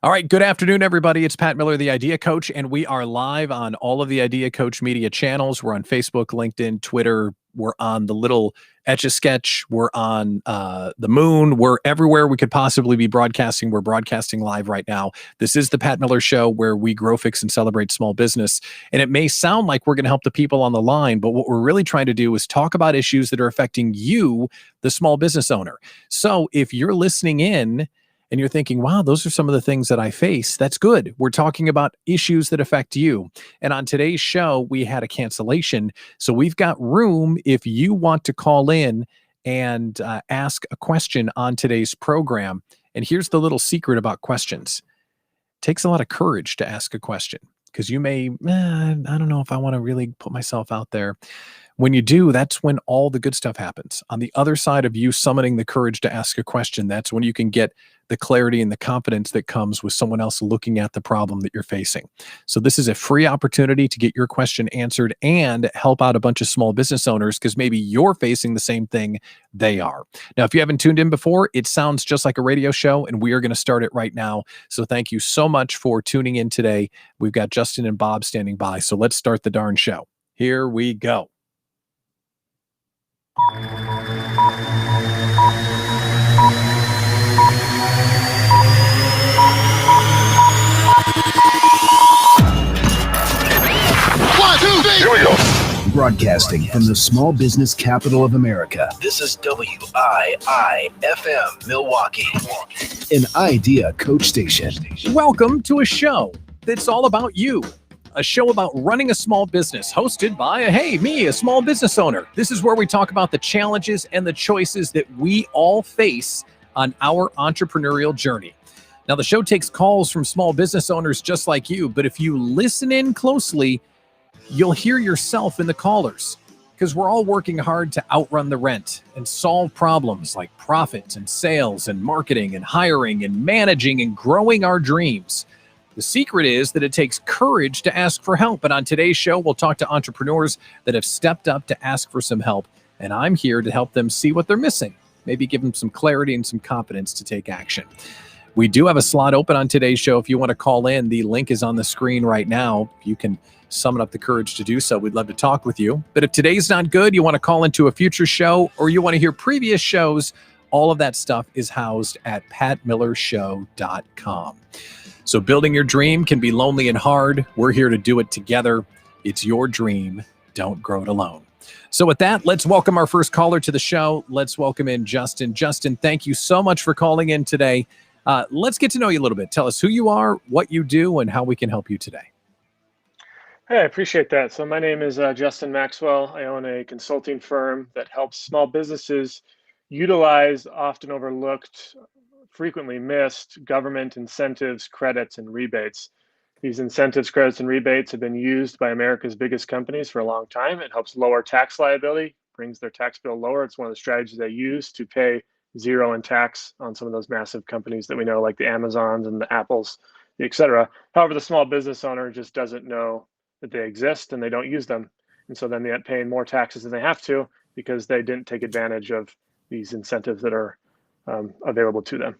All right. Good afternoon, everybody. It's Pat Miller, the Idea Coach, and we are live on all of the Idea Coach media channels. We're on Facebook, LinkedIn, Twitter. We're on the little Etch-a-Sketch. We're on the moon. We're everywhere we could possibly be broadcasting. We're broadcasting live right now. This is the Pat Miller Show, where we grow, fix, and celebrate small business. And it may sound like we're going to help the people on the line, but what we're really trying to do is talk about issues that are affecting you, the small business owner. So if you're listening in, and you're thinking, wow, those are some of the things that I face, that's good. We're talking about issues that affect you. And on today's show, we had a cancellation. So we've got room if you want to call in and ask a question on today's program. And here's the little secret about questions. It takes a lot of courage to ask a question because you may, I don't know if I want to really put myself out there. When you do, that's when all the good stuff happens. On the other side of you summoning the courage to ask a question, that's when you can get the clarity and the confidence that comes with someone else looking at the problem that you're facing. So this is a free opportunity to get your question answered and help out a bunch of small business owners because maybe you're facing the same thing they are. Now, if you haven't tuned in before, it sounds just like a radio show, and we are going to start it right now. So thank you so much for tuning in today. We've got Justin and Bob standing by. So let's start the darn show. Here we go. One, two, three. Here we go. Broadcasting from the small business capital of America. This is WIIFM Milwaukee. An Idea Coach station. Welcome to a show that's all about you. A show about running a small business hosted by, me, a small business owner. This is where we talk about the challenges and the choices that we all face on our entrepreneurial journey. Now, the show takes calls from small business owners just like you, but if you listen in closely, you'll hear yourself in the callers because we're all working hard to outrun the rent and solve problems like profits and sales and marketing and hiring and managing and growing our dreams. The secret is that it takes courage to ask for help. And on today's show, we'll talk to entrepreneurs that have stepped up to ask for some help. And I'm here to help them see what they're missing, maybe give them some clarity and some confidence to take action. We do have a slot open on today's show. If you want to call in, the link is on the screen right now. You can summon up the courage to do so. We'd love to talk with you. But if today's not good, you want to call into a future show, or you want to hear previous shows, all of that stuff is housed at patmillershow.com. So building your dream can be lonely and hard. We're here to do it together. It's your dream. Don't grow it alone. So with that, let's welcome our first caller to the show. Let's welcome in Justin. Justin, thank you so much for calling in today. Let's get to know you a little bit. Tell us who you are, what you do, and how we can help you today. Hey, I appreciate that. So my name is Justin Maxwell. I own a consulting firm that helps small businesses utilize often overlooked, frequently missed government incentives, credits, and rebates. These incentives, credits, and rebates have been used by America's biggest companies for a long time. It helps lower tax liability, brings their tax bill lower. It's one of the strategies they use to pay zero in tax on some of those massive companies that we know, like the Amazons and the Apples, et cetera. However, the small business owner just doesn't know that they exist and they don't use them. And so then they end up paying more taxes than they have to because they didn't take advantage of these incentives that are available to them.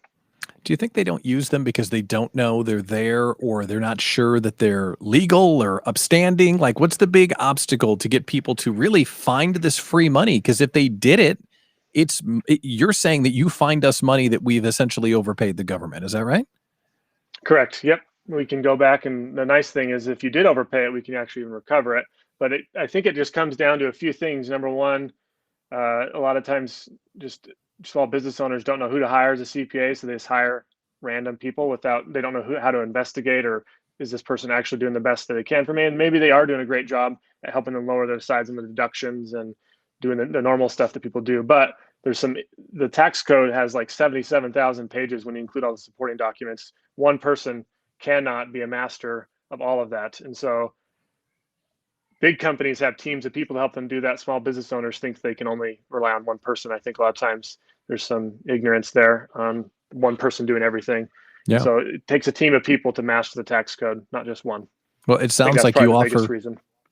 Do you think they don't use them because they don't know they're there, or they're not sure that they're legal or upstanding? Like, what's the big obstacle to get people to really find this free money? Because if they did it, you're saying that you find us money that we've essentially overpaid the government. Is that right? Correct. Yep. We can go back, and the nice thing is if you did overpay it, we can actually even recover it. But I think it just comes down to a few things. Number one, a lot of times just small business owners don't know who to hire as a CPA, so they just hire random people they don't know how to investigate, or is this person actually doing the best that they can for me? And maybe they are doing a great job at helping them lower their sides and the deductions and doing the normal stuff that people do. But the tax code has like 77,000 pages when you include all the supporting documents. One person cannot be a master of all of that. And so big companies have teams of people to help them do that. Small business owners think they can only rely on one person. I think a lot of times there's some ignorance there on one person doing everything. Yeah. So it takes a team of people to master the tax code, not just one. Well, it sounds like you offer.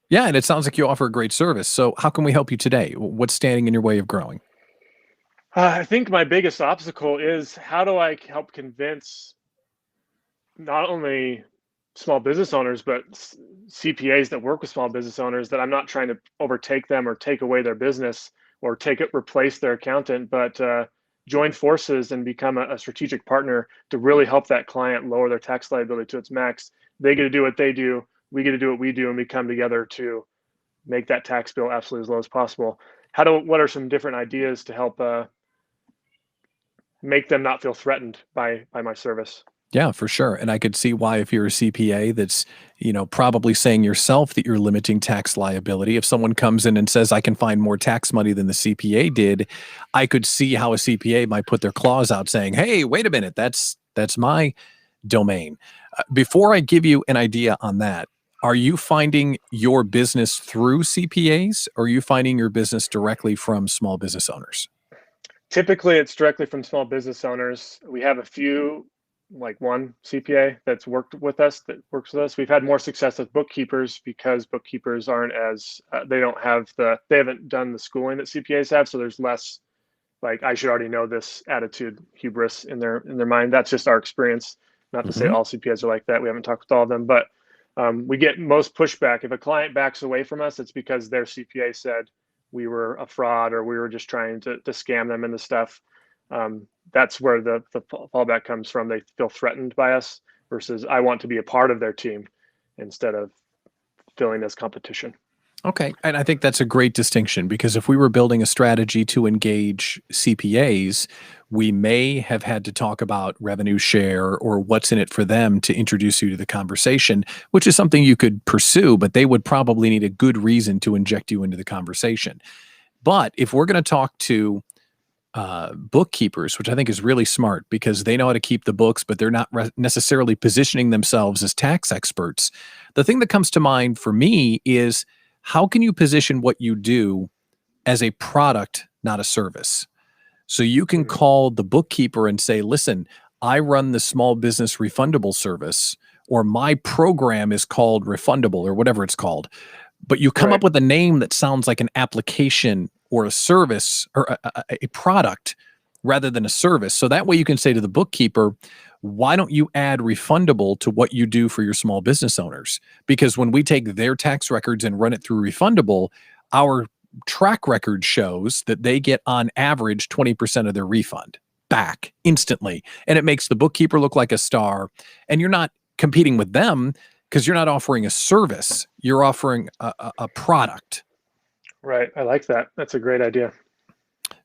Yeah, and it sounds like you offer a great service. So how can we help you today? What's standing in your way of growing? I think my biggest obstacle is, how do I help convince not only small business owners, but CPAs that work with small business owners, that I'm not trying to overtake them or take away their business or replace their accountant, but join forces and become a strategic partner to really help that client lower their tax liability to its max. They get to do what they do, we get to do what we do, and we come together to make that tax bill absolutely as low as possible. What are some different ideas to help make them not feel threatened by my service? Yeah, for sure. And I could see why, if you're a CPA that's, probably saying yourself that you're limiting tax liability, if someone comes in and says, I can find more tax money than the CPA did, I could see how a CPA might put their claws out saying, hey, wait a minute, that's my domain. Before I give you an idea on that, are you finding your business through CPAs, or are you finding your business directly from small business owners? Typically, it's directly from small business owners. We have a few, like one CPA that's works with us. We've had more success with bookkeepers because bookkeepers aren't as they haven't done the schooling that CPAs have. So there's less, like, I should already know this attitude, hubris in their mind. That's just our experience. Not to say all CPAs are like that. We haven't talked with all of them, but we get most pushback. If a client backs away from us, it's because their CPA said we were a fraud or we were just trying to scam them into stuff. That's where the fallback comes from. They feel threatened by us versus I want to be a part of their team instead of feeling as competition. Okay. And I think that's a great distinction, because if we were building a strategy to engage CPAs, we may have had to talk about revenue share or what's in it for them to introduce you to the conversation, which is something you could pursue, but they would probably need a good reason to inject you into the conversation. But if we're going to talk to bookkeepers, which I think is really smart because they know how to keep the books, but they're not necessarily positioning themselves as tax experts. The thing that comes to mind for me is, how can you position what you do as a product, not a service? So you can call the bookkeeper and say, listen, I run the small business refundable service, or my program is called Refundable, or whatever it's called. But you come up with a name that sounds like an application or a service or a product rather than a service. So that way you can say to the bookkeeper, why don't you add Refundable to what you do for your small business owners? Because when we take their tax records and run it through Refundable, our track record shows that they get on average 20% of their refund back instantly. And it makes the bookkeeper look like a star. And you're not competing with them because you're not offering a service. You're offering a product. Right. I like that. That's a great idea.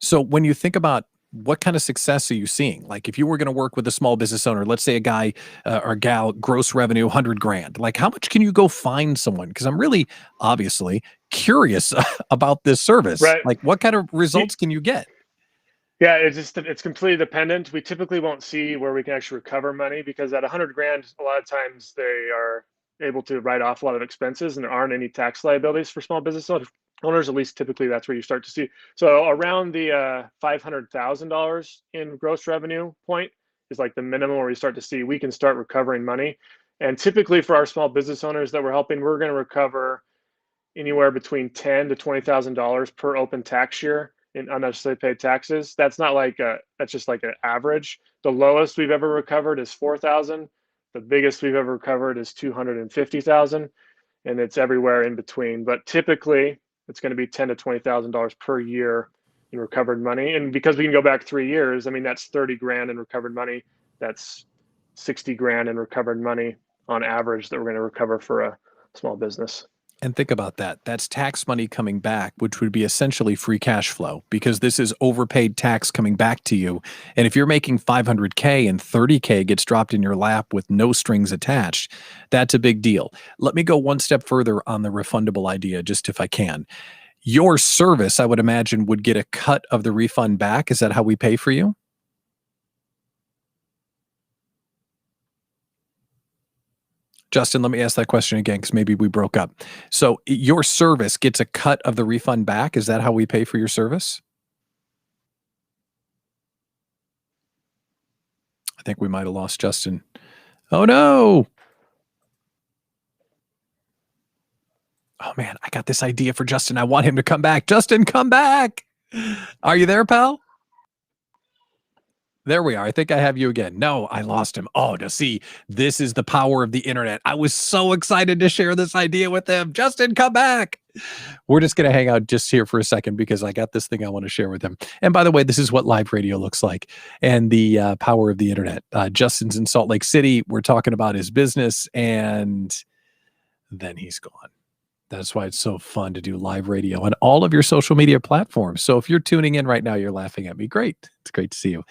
So when you think about what kind of success are you seeing? Like, if you were going to work with a small business owner, let's say a guy or gal, gross revenue, 100 grand, like how much can you go find someone? Because I'm really obviously curious about this service. Right. Like, what kind of results can you get? Yeah, it's completely dependent. We typically won't see where we can actually recover money because at 100 grand, a lot of times they are able to write off a lot of expenses and there aren't any tax liabilities for small business owners. At least typically that's where you start to see. So around the $500,000 in gross revenue point is like the minimum where we start to see we can start recovering money. And typically for our small business owners that we're helping, we're going to recover anywhere between $10,000 to $20,000 per open tax year in unnecessarily paid taxes. That's not like that's just like an average. The lowest we've ever recovered is 4,000. The biggest we've ever recovered is 250,000, and it's everywhere in between. But typically, it's going to be $10,000 to $20,000 per year in recovered money. And because we can go back 3 years, I mean, that's 30 grand in recovered money. That's 60 grand in recovered money on average that we're going to recover for a small business. And think about that. That's tax money coming back, which would be essentially free cash flow, because this is overpaid tax coming back to you. And if you're making 500K and 30K gets dropped in your lap with no strings attached, that's a big deal. Let me go one step further on the refundable idea, just if I can. Your service, I would imagine, would get a cut of the refund back. Is that how we pay for you? Justin, let me ask that question again, because maybe we broke up. So your service gets a cut of the refund back. Is that how we pay for your service? I think we might have lost Justin. Oh, no. Oh, man, I got this idea for Justin. I want him to come back. Justin, come back. Are you there, pal? There we are. I think I have you again. No, I lost him. Oh, to see, this is the power of the internet. I was so excited to share this idea with him. Justin, come back. We're just going to hang out just here for a second because I got this thing I want to share with him. And by the way, this is what live radio looks like and the power of the internet. Justin's in Salt Lake City. We're talking about his business, and then he's gone. That's why it's so fun to do live radio on all of your social media platforms. So if you're tuning in right now, you're laughing at me. Great. It's great to see you.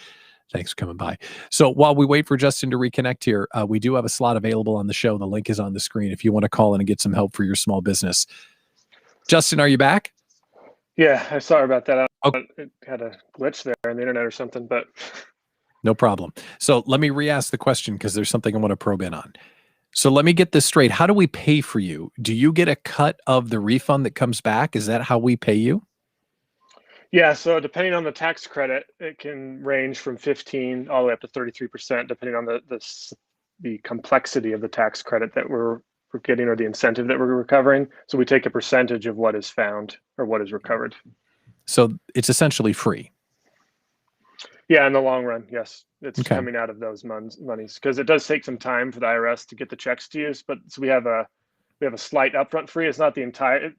Thanks for coming by. So while we wait for Justin to reconnect here, we do have a slot available on the show. The link is on the screen if you want to call in and get some help for your small business. Justin, are you back? Yeah, I'm sorry about that. Okay. It had a glitch there on the internet or something, but No problem. So let me re-ask the question because there's something I want to probe in on. So let me get this straight. How do we pay for you? Do you get a cut of the refund that comes back? Is that how we pay you? yeah. So depending on the tax credit, it can range from 15 all the way up to 33%, depending on the complexity of the tax credit that we're getting or the incentive that we're recovering. So we take a percentage of what is found or what is recovered. So it's essentially free. Yeah, in the long run, yes, it's Okay. coming out of those monies because it does take some time for the IRS to get the checks to you. But so we have a slight upfront fee. It's not the entire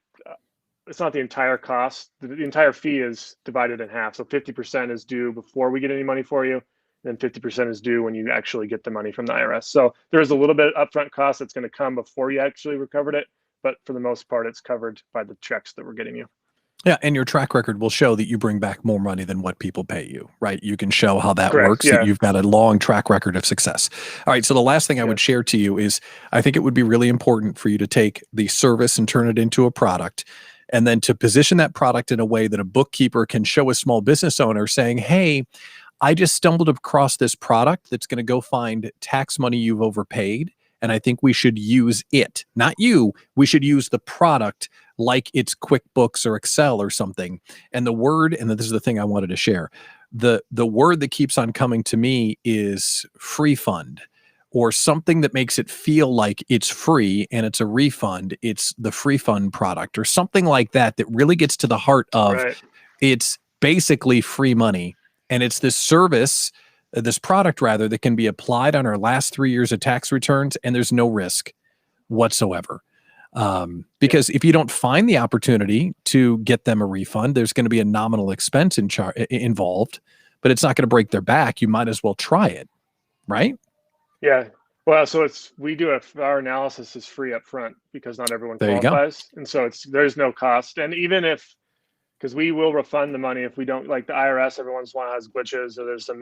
cost. The entire fee is divided in half. So 50% is due before we get any money for you, and 50% is due when you actually get the money from the IRS. So there is a little bit of upfront cost that's going to come before you actually recovered it, but for the most part, it's covered by the checks that we're getting you. Yeah, and your track record will show that you bring back more money than what people pay you, right? You can show how that Correct, works, yeah. that you've got a long track record of success. All right, so the last thing I would share to you is I think it would be really important for you to take the service and turn it into a product, and then to position that product in a way that a bookkeeper can show a small business owner saying, hey, I just stumbled across this product that's going to go find tax money you've overpaid, and I think we should use it. Not you. We should use the product like it's QuickBooks or Excel or something. And the word, and this is the thing I wanted to share, the word that keeps on coming to me is free fund, or something that makes it feel like it's free and it's a refund. It's the free fund product or something like that, that really gets to the heart of It's basically free money. And it's this service, this product rather, that can be applied on our last 3 years of tax returns, and there's no risk whatsoever. Because if you don't find the opportunity to get them a refund, there's going to be a nominal expense involved, but it's not going to break their back. You might as well try it, right? Yeah. Well, so we do our analysis is free up front because not everyone qualifies. And so there's no cost. And even because we will refund the money if we don't, like the IRS, every once in a while has glitches or there's some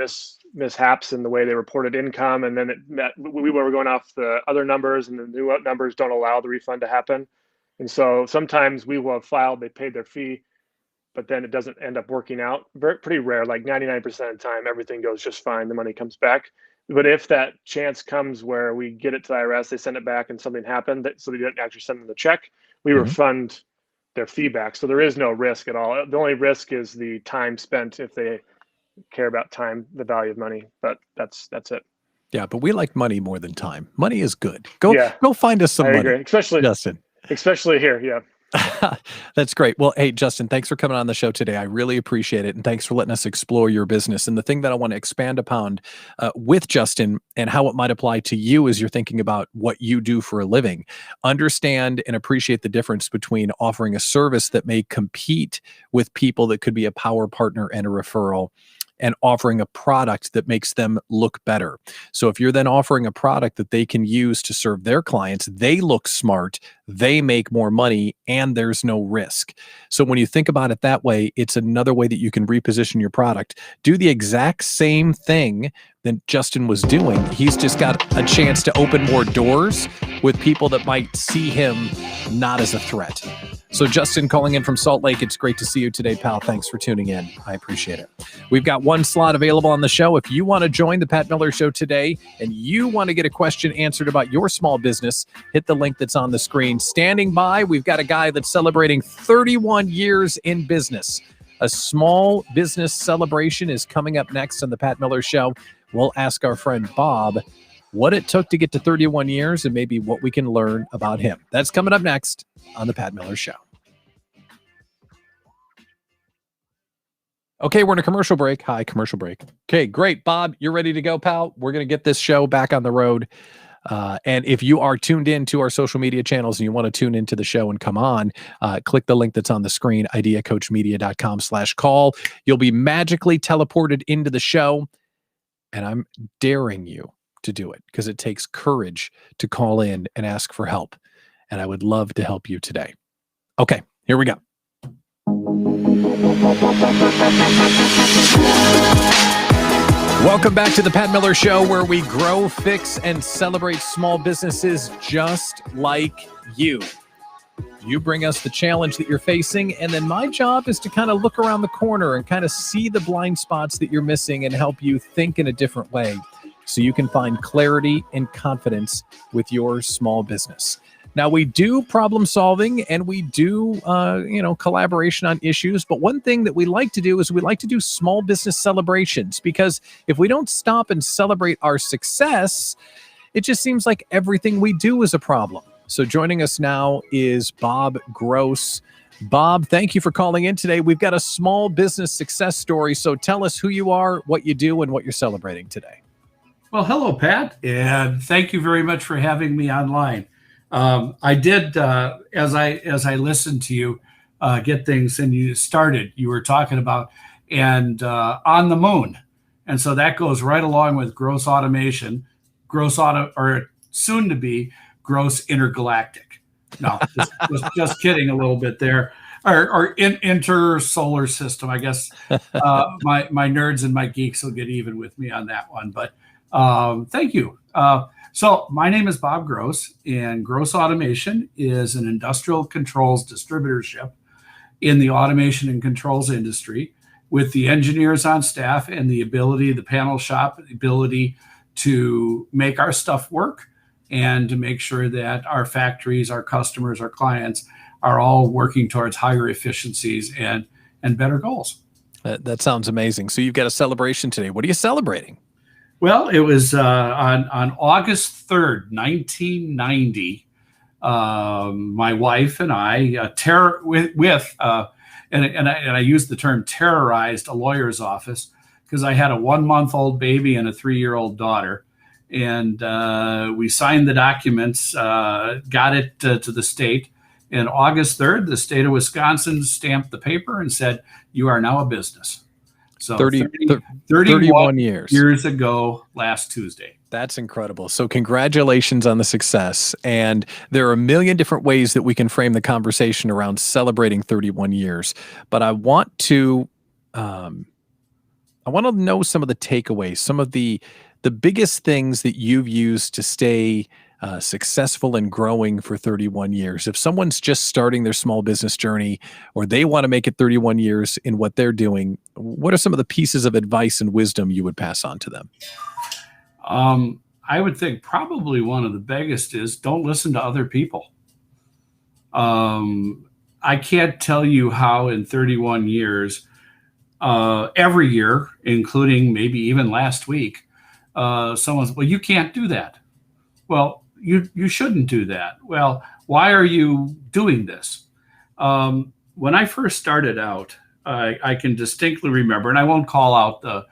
mishaps in the way they reported income. And then we were going off the other numbers and the new numbers don't allow the refund to happen. And so sometimes we will have filed, they paid their fee, but then it doesn't end up working out. Pretty rare, like 99% of the time, everything goes just fine. The money comes back. But if that chance comes where we get it to the IRS, they send it back and something happened, so they didn't actually send them the check, we refund their feedback. So there is no risk at all. The only risk is the time spent if they care about time, the value of money. But that's it. Yeah, but we like money more than time. Money is good. Go find us some money. Agree. Especially here. Yeah. That's great. Well, hey, Justin, thanks for coming on the show today. I really appreciate it. And thanks for letting us explore your business. And the thing that I want to expand upon with Justin and how it might apply to you as you're thinking about what you do for a living, understand and appreciate the difference between offering a service that may compete with people that could be a power partner and a referral, and offering a product that makes them look better. So if you're then offering a product that they can use to serve their clients, they look smart, they make more money, and there's no risk. So when you think about it that way, it's another way that you can reposition your product. Do the exact same thing that Justin was doing. He's just got a chance to open more doors with people that might see him not as a threat. So Justin, calling in from Salt Lake, it's great to see you today, pal. Thanks for tuning in. I appreciate it. We've got one slot available on the show. If you want to join the Pat Miller Show today and you want to get a question answered about your small business, hit the link that's on the screen. Standing by, we've got a guy that's celebrating 31 years in business. A small business celebration is coming up next on the Pat Miller Show. We'll ask our friend Bob what it took to get to 31 years and maybe what we can learn about him. That's coming up next on the Pat Miller Show. Okay, we're in a commercial break. Hi, commercial break. Okay, great. Bob, you're ready to go, pal? We're going to get this show back on the road. And if you are tuned in to our social media channels and you want to tune into the show and come on, click the link that's on the screen, ideacoachmedia.com/call. You'll be magically teleported into the show. And I'm daring you to do it because it takes courage to call in and ask for help. And I would love to help you today. Okay, here we go. Welcome back to the Pat Miller Show, where we grow, fix, and celebrate small businesses just like you. You bring us the challenge that you're facing, and then my job is to kind of look around the corner and kind of see the blind spots that you're missing and help you think in a different way so you can find clarity and confidence with your small business. Now, we do problem solving and we do, collaboration on issues. But one thing that we like to do is we like to do small business celebrations, because if we don't stop and celebrate our success, it just seems like everything we do is a problem. So joining us now is Bob Gross. Bob, thank you for calling in today. We've got a small business success story. So tell us who you are, what you do, and what you're celebrating today. Well, hello, Pat, and thank you very much for having me online. I did, as I listened to you get things, and you were talking about and on the moon, and so that goes right along with gross automation, or soon to be gross intergalactic. No, just kidding a little bit there, or inter-solar system. I guess my nerds and my geeks will get even with me on that one, but thank you. So my name is Bob Gross, and Gross Automation is an industrial controls distributorship in the automation and controls industry, with the engineers on staff and the panel shop, the ability to make our stuff work and to make sure that our factories, our customers, our clients are all working towards higher efficiencies and better goals. That sounds amazing. So you've got a celebration today. What are you celebrating? Well, it was on August 3rd, 1990. My wife and I I use the term terrorized a lawyer's office, because I had a 1-month-old baby and a 3-year-old daughter. And we signed the documents, got it to the state. And August 3rd, the state of Wisconsin stamped the paper and said, "You are now a business." So 31 years ago last Tuesday. That's incredible. So congratulations on the success. And there are a million different ways that we can frame the conversation around celebrating 31 years. But I want to know some of the takeaways, some of the biggest things that you've used to stay successful and growing for 31 years. If someone's just starting their small business journey, or they want to make it 31 years in what they're doing, what are some of the pieces of advice and wisdom you would pass on to them? I would think probably one of the biggest is don't listen to other people. I can't tell you how in 31 years, every year, including maybe even last week, someone's, "Well, you can't do that." Well, you shouldn't do that. Well, why are you doing this? When I first started out, I can distinctly remember, and I won't call out the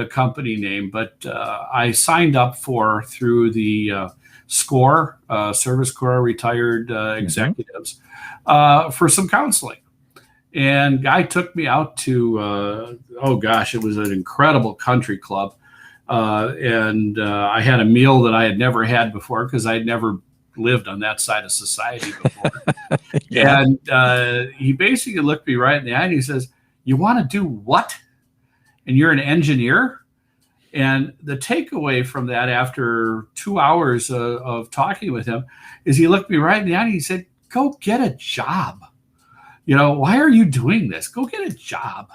company name, but I signed up through the SCORE, Service Corps retired executives, for some counseling. And guy took me out to, it was an incredible country club. And I had a meal that I had never had before, because I had never lived on that side of society before. Yeah. And he basically looked me right in the eye and he says, "You want to do what? And you're an engineer?" And the takeaway from that, after 2 hours of talking with him, is he looked me right in the eye and he said, "Go get a job. Why are you doing this? Go get a job."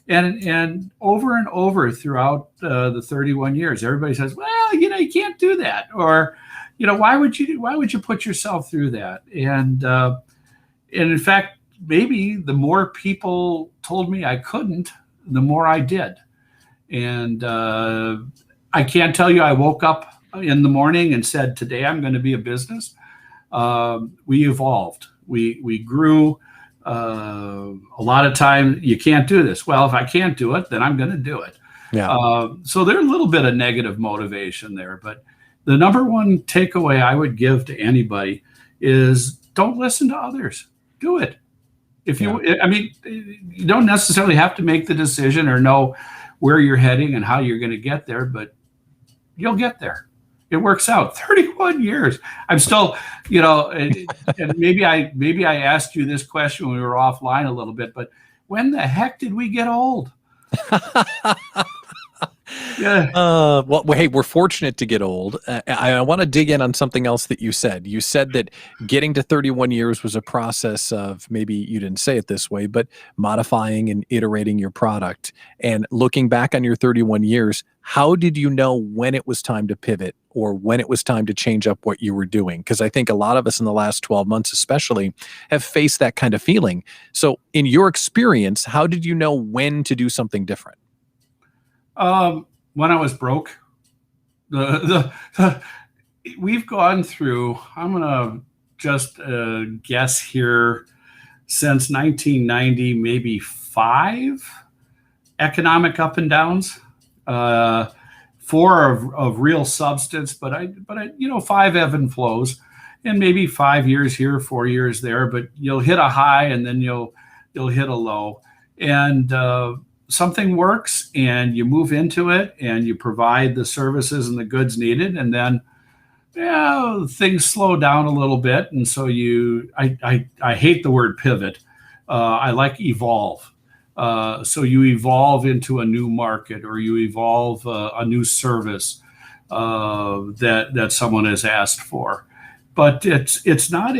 And over throughout the 31 years, everybody says, "Well, you can't do that," or, why would you put yourself through that? And in fact, maybe the more people told me I couldn't, the more I did. And I can't tell you I woke up in the morning and said, "Today I'm going to be a business." We evolved. We grew. A lot of time you can't do this. Well, if I can't do it, then I'm going to do it. Yeah. So there's a little bit of negative motivation there, but the number one takeaway I would give to anybody is don't listen to others. Do it. If you, I mean, you don't necessarily have to make the decision or know where you're heading and how you're going to get there, but you'll get there. It works out. 31 years. I'm still, and maybe I asked you this question when we were offline a little bit, but when the heck did we get old? Yeah. Well, hey, we're fortunate to get old. I want to dig in on something else that you said. You said that getting to 31 years was a process of, maybe you didn't say it this way, but modifying and iterating your product. And looking back on your 31 years, how did you know when it was time to pivot or when it was time to change up what you were doing? Because I think a lot of us in the last 12 months especially have faced that kind of feeling. So in your experience, how did you know when to do something different? When I was broke, we've gone through, I'm going to just guess here, since 1990, maybe 5 economic up and downs, 4 of real substance, but 5 ebb and flows, and maybe 5 years here, 4 years there, but you'll hit a high and then you'll hit a low. And something works and you move into it and you provide the services and the goods needed, and then things slow down a little bit. And so I hate the word pivot. I like evolve. So you evolve into a new market, or you evolve a new service that someone has asked for. But it's not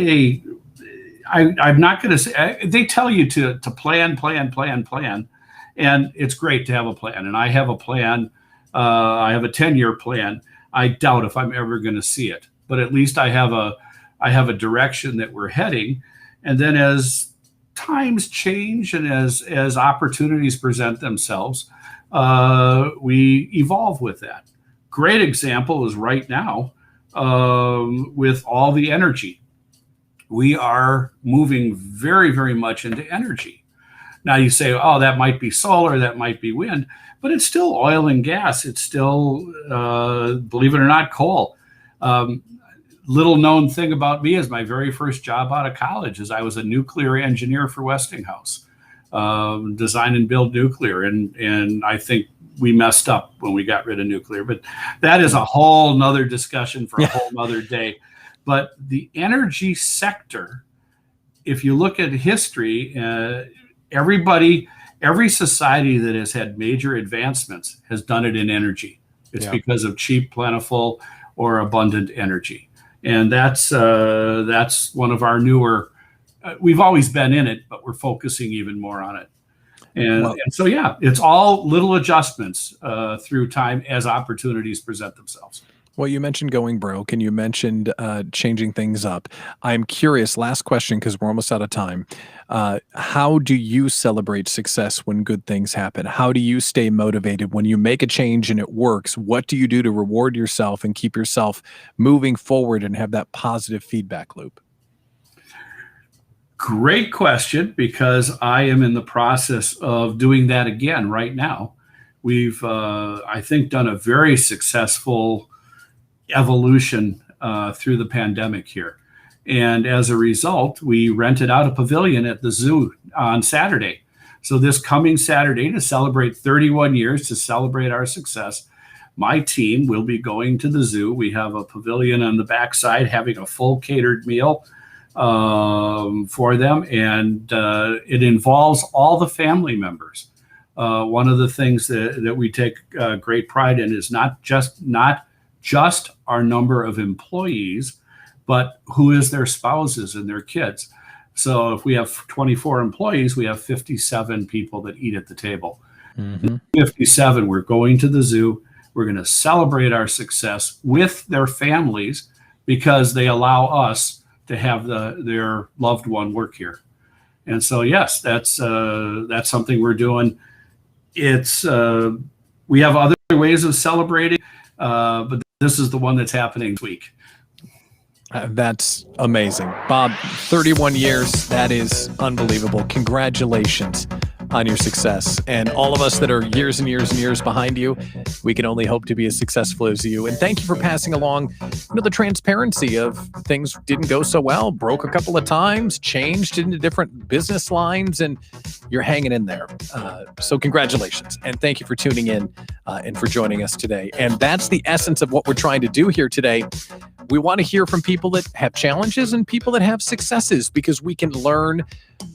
I'm not going to say, they tell you to plan. And it's great to have a plan. And I have a plan. I have a 10-year plan. I doubt if I'm ever going to see it, but at least I have a direction that we're heading. And then as times change and as opportunities present themselves, we evolve with that. Great example is right now with all the energy. We are moving very, very much into energy. Now you say, oh, that might be solar, that might be wind, but it's still oil and gas. It's still, believe it or not, coal. Little known thing about me is my very first job out of college is I was a nuclear engineer for Westinghouse, design and build nuclear. And I think we messed up when we got rid of nuclear, but that is a whole nother discussion for a whole nother day. But the energy sector, if you look at history, every society that has had major advancements has done it in energy. It's because of cheap, plentiful, or abundant energy. And that's one of our newer, we've always been in it, but we're focusing even more on it. And so, it's all little adjustments through time as opportunities present themselves. Well, you mentioned going broke and you mentioned changing things up. I'm curious, last question, because we're almost out of time. How do you celebrate success when good things happen? How do you stay motivated when you make a change and it works? What do you do to reward yourself and keep yourself moving forward and have that positive feedback loop? Great question, because I am in the process of doing that again right now. We've, I think, done a very successful evolution through the pandemic here. And as a result, we rented out a pavilion at the zoo on Saturday. So this coming Saturday, to celebrate 31 years, to celebrate our success, my team will be going to the zoo. We have a pavilion on the backside having a full catered meal for them. And it involves all the family members. One of the things that we take great pride in is not just our number of employees, but who is their spouses and their kids. So if we have 24 employees, we have 57 people that eat at the table. 57, we're going to the zoo. We're going to celebrate our success with their families because they allow us to have their loved one work here. And so, yes, that's something we're doing. It's we have other ways of celebrating, but this is the one that's happening this week. That's amazing. Bob, 31 years. That is unbelievable. Congratulations on your success. And all of us that are years and years and years behind you, we can only hope to be as successful as you. And thank you for passing along, the transparency of things didn't go so well, broke a couple of times, changed into different business lines, and you're hanging in there. So congratulations. And thank you for tuning in and for joining us today. And that's the essence of what we're trying to do here today. We want to hear from people that have challenges and people that have successes, because we can learn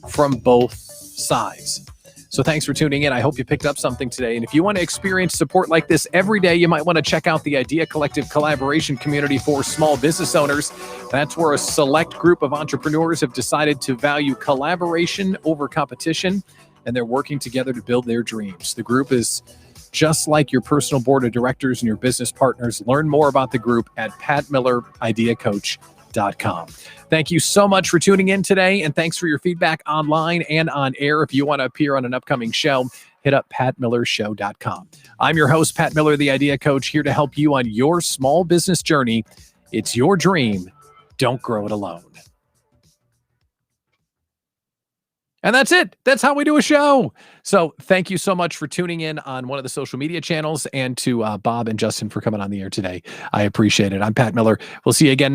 from both sides. So thanks for tuning in. I hope you picked up something today. And if you want to experience support like this every day, you might want to check out the Idea Collective collaboration community for small business owners. That's where a select group of entrepreneurs have decided to value collaboration over competition, and they're working together to build their dreams. The group is just like your personal board of directors and your business partners. Learn more about the group at patmillerideacoach.com. Thank you so much for tuning in today, and thanks for your feedback online and on air. If you want to appear on an upcoming show, hit up patmillershow.com. I'm your host, Pat Miller, the Idea Coach, here to help you on your small business journey. It's your dream. Don't grow it alone. And that's it. That's how we do a show. So thank you so much for tuning in on one of the social media channels, and to Bob and Justin for coming on the air today. I appreciate it. I'm Pat Miller. We'll see you again